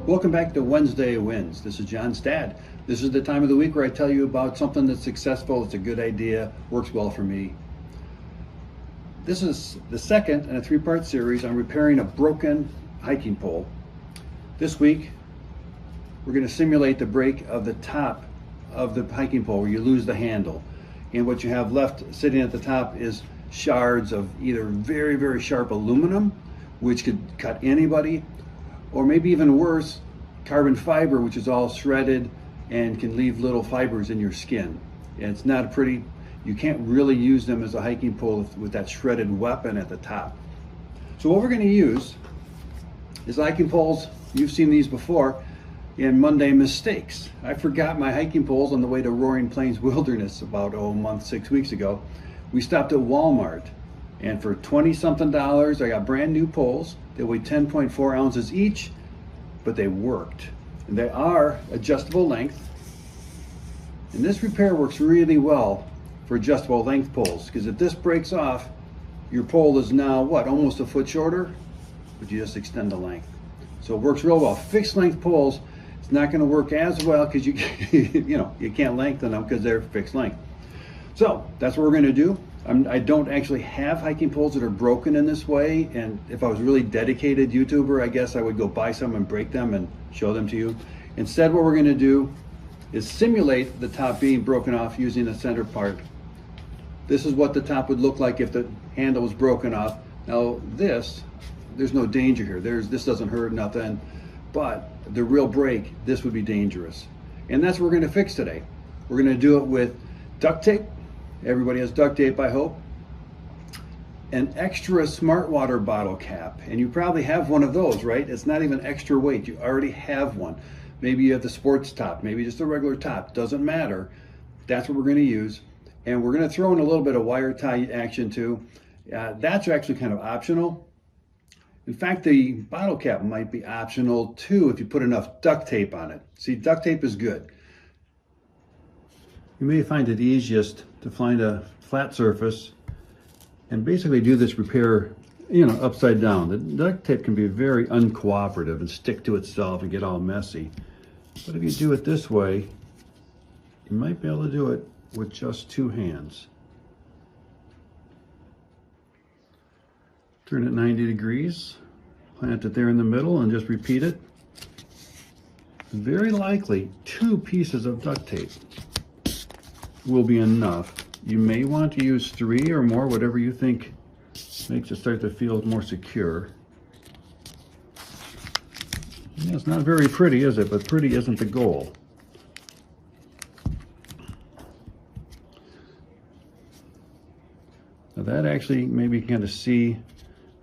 Welcome back to Wednesday Wins. This is John's dad. This is the time of the week where I tell you about something that's successful, it's a good idea, works well for me. This is the second in a three-part series on repairing a broken hiking pole. This week, we're going to simulate the break of the top of the hiking pole where you lose the handle. And what you have left sitting at the top is shards of either very, very sharp aluminum, which could cut anybody, or maybe even worse, carbon fiber, which is all shredded and can leave little fibers in your skin. And it's not pretty. You can't really use them as a hiking pole with that shredded weapon at the top. So what we're going to use is hiking poles. You've seen these before in Monday mistakes. I forgot my hiking poles on the way to Roaring Plains Wilderness about a month, 6 weeks ago. We stopped at Walmart, and for $20-something, I got brand new poles. They weigh 10.4 ounces each, but they worked. And they are adjustable length. And this repair works really well for adjustable length poles, because if this breaks off, your pole is now what, almost a foot shorter, but you just extend the length. So it works real well. Fixed length poles, it's not going to work as well because you can't lengthen them because they're fixed length. So that's what we're going to do. I don't actually have hiking poles that are broken in this way, and if I was really dedicated YouTuber, I guess I would go buy some and break them and show them to you. Instead, what we're going to do is simulate the top being broken off using the center part. This is what the top would look like if the handle was broken off. Now there's no danger here. This doesn't hurt nothing, but the real break, this would be dangerous. And that's what we're going to fix today. We're going to do it with duct tape. Everybody has duct tape, I hope. An extra smart water bottle cap, and you probably have one of those, right? It's not even extra weight, you already have one. Maybe you have the sports top, maybe just a regular top, doesn't matter. That's what we're going to use. And we're going to throw in a little bit of wire tie action too. That's actually kind of optional. In fact, the bottle cap might be optional too if you put enough duct tape on it. See, duct tape is good. You may find it easiest to find a flat surface and basically do this repair, upside down. The duct tape can be very uncooperative and stick to itself and get all messy. But if you do it this way, you might be able to do it with just two hands. Turn it 90 degrees, plant it there in the middle and just repeat it. Very likely 2 pieces of duct tape will be enough. You may want to use 3 or more, whatever you think makes it start to feel more secure. Yeah, it's not very pretty, is it? But pretty isn't the goal. Now that actually, maybe you can kind of see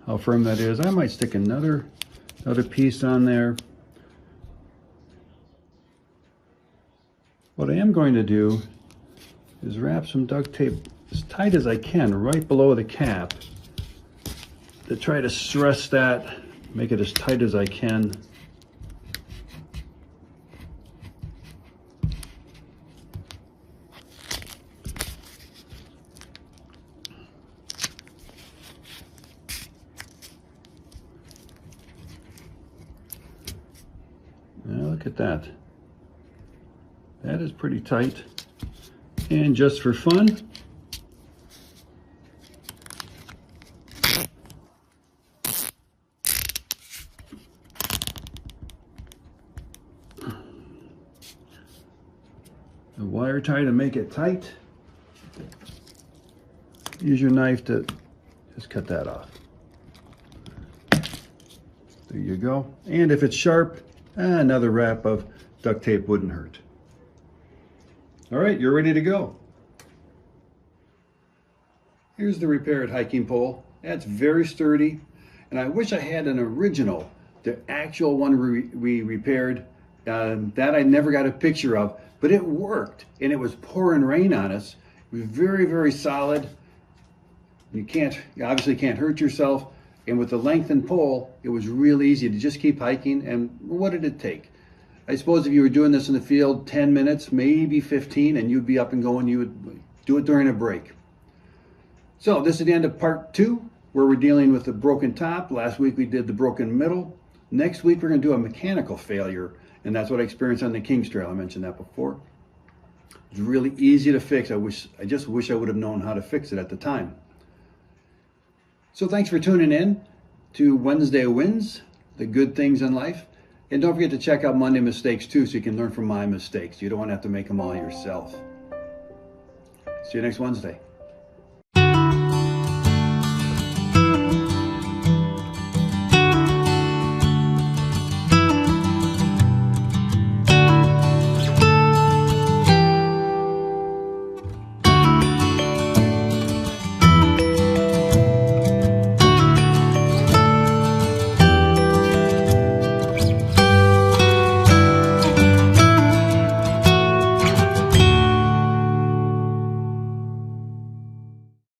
how firm that is. I might stick another piece on there. What I am going to do is wrap some duct tape as tight as I can right below the cap to try to stress that, make it as tight as I can. Now look at that. That is pretty tight. And just for fun, the wire tie to make it tight. Use your knife to just cut that off. There you go. And if it's sharp, another wrap of duct tape wouldn't hurt. All right, you're ready to go. Here's the repaired hiking pole. That's very sturdy, and I wish I had an original, the actual one we repaired. That I never got a picture of, but it worked, and it was pouring rain on us. It was very, very solid. You obviously can't hurt yourself, and with the lengthened pole, it was real easy to just keep hiking. And what did it take? I suppose if you were doing this in the field 10 minutes, maybe 15, and you'd be up and going, you would do it during a break. So this is the end of part 2, where we're dealing with the broken top. Last week we did the broken middle. Next week, we're going to do a mechanical failure, and that's what I experienced on the King's Trail. I mentioned that before. It's really easy to fix. I just wish I would have known how to fix it at the time. So thanks for tuning in to Wednesday Wins, the good things in life. And don't forget to check out Monday Mistakes too, so you can learn from my mistakes. You don't want to have to make them all yourself. See you next Wednesday.